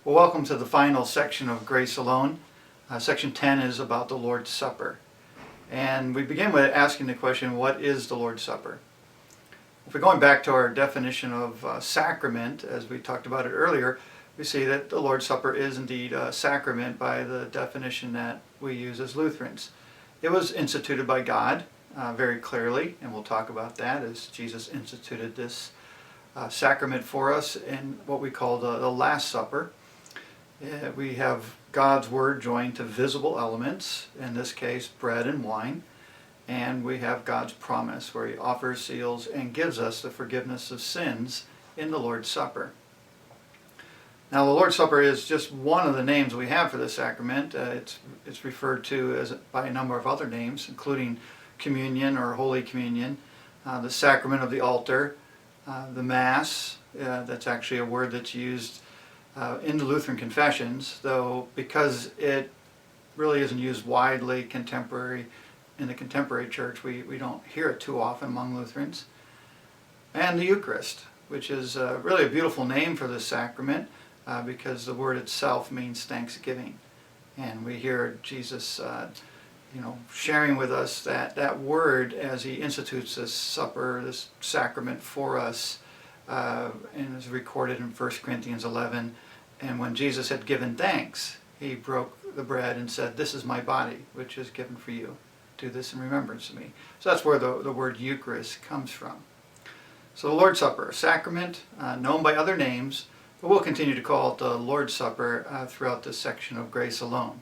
Well, welcome to the final section of Grace Alone. Section 10 is about the Lord's Supper. And we begin with asking the question, what is the Lord's Supper? If we're going back to our definition of sacrament, as we talked about it earlier, we see that the Lord's Supper is indeed a sacrament by the definition that we use as Lutherans. It was instituted by God very clearly, and we'll talk about that as Jesus instituted this sacrament for us in what we call the Last Supper. We have God's Word joined to visible elements, in this case bread and wine, and we have God's promise where He offers, seals, and gives us the forgiveness of sins in the Lord's Supper. Now the Lord's Supper is just one of the names we have for this sacrament. It's referred to by a number of other names, including communion or Holy Communion, the sacrament of the altar, the Mass. That's actually a word that's used in the Lutheran confessions, though because it really isn't used widely in the contemporary church, we don't hear it too often among Lutherans. And the Eucharist, which is really a beautiful name for this sacrament because the word itself means thanksgiving. And we hear Jesus sharing with us that word as He institutes this supper, this sacrament for us, and is recorded in 1 Corinthians 11. And when Jesus had given thanks, He broke the bread and said, "This is my body, which is given for you. Do this in remembrance of me." So that's where the word Eucharist comes from. So the Lord's Supper, a sacrament known by other names, but we'll continue to call it the Lord's Supper throughout this section of Grace Alone.